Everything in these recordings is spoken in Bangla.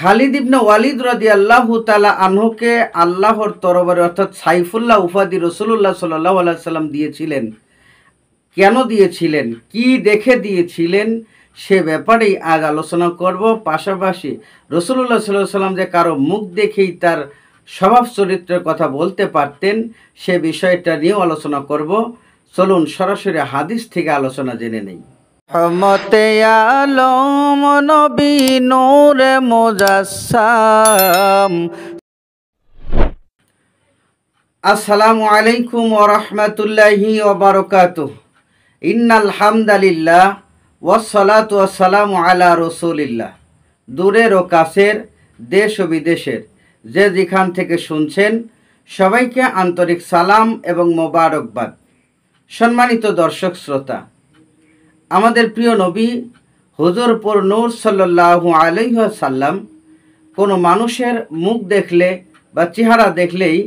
খালিদ ইবনে ওয়ালিদ রাদিয়াল্লাহু তাআলা আনহুকে আল্লাহর তরবারি অর্থাৎ সাইফুল্লাহ উপাধি রাসূলুল্লাহ সাল্লাল্লাহু আলাইহি সাল্লাম দিয়েছিলেন। কেন দিয়েছিলেন, কি দেখে দিয়েছিলেন, সে ব্যাপারেই আজ আলোচনা করব। পাশাপাশি রাসূলুল্লাহ সাল্লাল্লাহু আলাইহি সাল্লাম যে কারো মুখ দেখেই তার স্বভাব চরিত্রের কথা বলতে পারতেন, সে বিষয়টা নিয়েও আলোচনা করব। চলুন সরাসরি হাদিস থেকে আলোচনা জেনে নেই। রহমতে আলম নবী নূরে মুজাসসাম। আসসালামু আলাইকুম ওয়া রাহমাতুল্লাহি ওয়া বারাকাতুহু। ইন্নাল হামদালিল্লাহ ওয়াসসালাতু ওয়াসসালামু আলা রাসূলিল্লাহ। দূরের ও কাছের, দেশ ও বিদেশের যে যেখান থেকে শুনছেন সবাইকে আন্তরিক সালাম এবং মোবারকবাদ। সম্মানিত দর্শক শ্রোতা, আমাদের প্রিয় নবী হুজুর পুর নূর সাল্লাল্লাহু আলাইহি ওয়াসাল্লাম কোনো মানুষের মুখ দেখলে বা চেহারা দেখলেই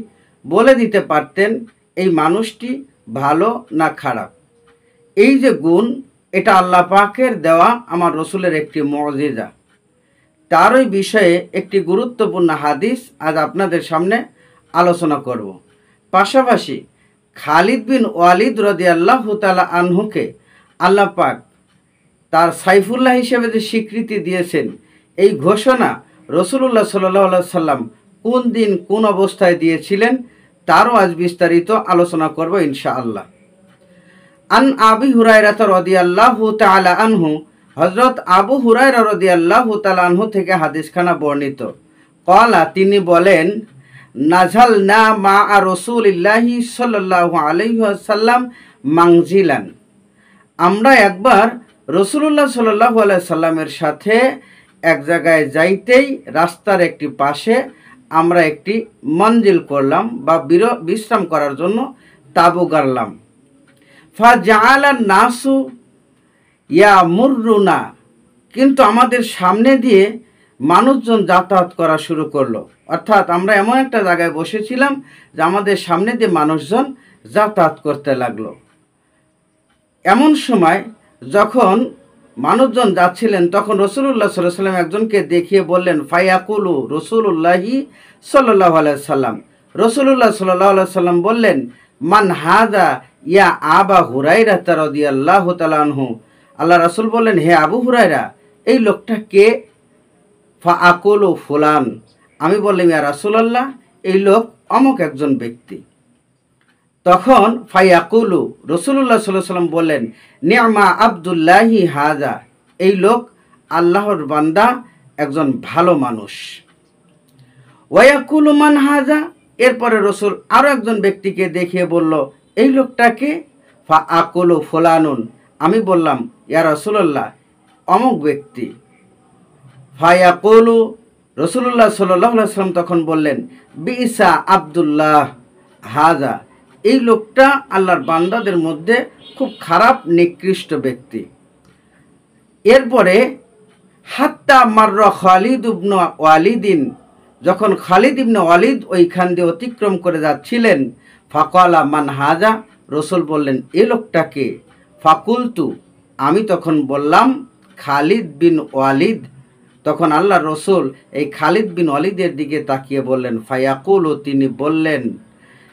বলে দিতে পারতেন এই মানুষটি ভালো না খারাপ। এই যে গুণ, এটা আল্লাহ পাকের দেওয়া আমার রসুলের একটি মুজিজা। তারই বিষয়ে একটি গুরুত্বপূর্ণ হাদিস আজ আপনাদের সামনে আলোচনা করব। পাশাপাশি খালিদ বিন ওয়ালিদ রাদিয়াল্লাহু তাআলা আনহুকে আল্লাহ পাক তার সাইফুল্লাহ হিসেবে যে স্বীকৃতি দিয়েছেন, এই ঘোষণা রাসূলুল্লাহ সাল্লাল্লাহু আলাইহি সাল্লাম কোন দিন কোন অবস্থায় দিয়েছিলেন, তারও আজ বিস্তারিত আলোচনা করব ইনশাআল্লাহ। আন আবি হুরায়রা রাদিয়াল্লাহু তাআলা আনহু, হযরত আবু হুরায়রা রাদিয়াল্লাহু তাআলা আনহু থেকে হাদিসখানা বর্ণিত। ক্বালা, তিনি বলেন, নাযালনা মা রাসূলিল্লাহি সাল্লাল্লাহু আলাইহি ওয়াসাল্লাম মানজিলান, আমরা একবার রাসূলুল্লাহ সাল্লাল্লাহু আলাইহি সাল্লামের সাথে এক জায়গায় যাইতেই রাস্তার একটি পাশে আমরা একটি মঞ্জিল করলাম বা বিশ্রাম করার জন্য তাঁবু গাড়লাম। ফাজাআলান নাসু ইয়ামুররুনা, কিন্তু আমাদের সামনে দিয়ে মানুষজন যাতায়াত করা শুরু করলো। অর্থাৎ আমরা এমন একটা জায়গায় বসেছিলাম যে আমাদের সামনে দিয়ে মানুষজন যাতায়াত করতে লাগলো। এমন সময় যখন মানুষজন যাচ্ছিলেন, তখন রাসূলুল্লাহ সাল্লাল্লাহু আলাইহি সাল্লাম একজনকে দেখিয়ে বললেন, ফায়াকুলু রাসূলুল্লাহি সাল্লাল্লাহু আলাইহি সাল্লাম, রাসূলুল্লাহ সাল্লাল্লাহু আলাইহি সাল্লাম বললেন, মান হাযা ইয়া আবা হুরায়রা রাদিয়াল্লাহু তাআলা আনহু, আল্লাহ রাসূল বললেন, হে আবু হুরায়রা, এই লোকটা কে? ফাআকুলু ফুলান, আমি বললাম, ইয়া রাসূলুল্লাহ, এই লোক অমুক একজন ব্যক্তি। তখন ফায়াকুলু, রাসূলুল্লাহ সাল্লাল্লাহু আলাইহি সাল্লাম বললেন, নি'মা আবদুল্লাহি হাযা, এই লোক আল্লাহর বান্দা, একজন ভালো মানুষ। ওয়ায়াকুলু মান হাযা, এরপরে রাসূল আরও একজন ব্যক্তিকে দেখিয়ে বলল, এই লোকটাকে? ফাআকুলু ফুলানুন, আমি বললাম, ইয়া রাসূলুল্লাহ, অমুক ব্যক্তি। ফায়াকুলু, রাসূলুল্লাহ সাল্লাল্লাহু আলাইহি সাল্লাম তখন বললেন, বিইসা আবদুল্লাহ হাযা, এই লোকটা আল্লাহর বান্দাদের মধ্যে খুব খারাপ নিকৃষ্ট ব্যক্তি। এরপরে হাত্তা মাররা খালিদ ইবনে ওয়ালিদিন, যখন খালিদ ইবনে ওয়ালিদ ওইখান দিয়ে অতিক্রম করে যাচ্ছিলেন, ফাকালা মান হাযা, রাসূল বললেন, এ লোকটাকে? ফাকুলতু, আমি তখন বললাম, খালিদ বিন ওয়ালিদ। তখন আল্লাহ রসুল এই খালিদ বিন ওয়ালিদের দিকে তাকিয়ে বললেন, ফায়াকুলু, তিনি বললেন,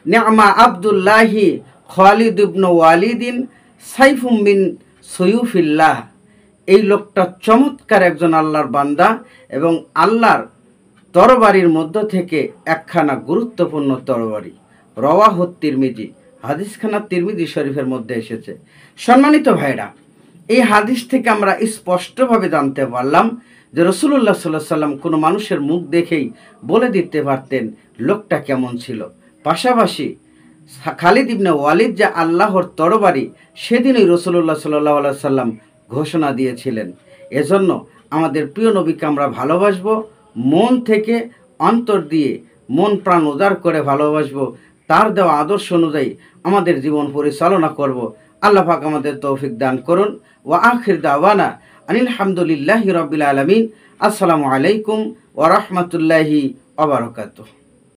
নি'মা আবদুল্লাহি খালিদ ইবনে ওয়ালিদিন সাইফুম মিন সুয়ুফিল্লাহ, এই লোকটা চমৎকার একজন আল্লাহর বান্দা এবং আল্লাহর তরবারির মধ্য থেকে একখানা গুরুত্বপূর্ণ তরবারি। রাওয়াহু তিরমিজি, হাদিসখানা তিরমিজি শরীফের মধ্যে এসেছে। সম্মানিত ভাইরা, এই হাদিস থেকে আমরা স্পষ্টভাবে জানতে পারলাম যে রাসূলুল্লাহ সাল্লাল্লাহু আলাইহি সাল্লাম কোনো মানুষের মুখ দেখেই বলে দিতে পারতেন লোকটা কেমন ছিল। পাশাপাশি খালিদ ইবনে ওয়ালিদ যে আল্লাহর তরবারি, সেদিনই রাসূলুল্লাহ সাল্লাল্লাহু আলাইহি সাল্লাম ঘোষণা দিয়েছিলেন। এজন্য আমাদের প্রিয় নবীকে আমরা ভালোবাসবো, মন থেকে, অন্তর দিয়ে, মন প্রাণ উজাড় করে ভালোবাসবো। তার দেওয়া আদর্শ অনুযায়ী আমাদের জীবন পরিচালনা করব। আল্লাহ পাক আমাদের তৌফিক দান করুন। ওয়া আখির দাওয়ানা আনিল হামদুলিল্লাহি রাব্বিল আলামিন। আসসালামু আলাইকুম ওয়া রাহমাতুল্লাহি ওয়া বারাকাতুহু।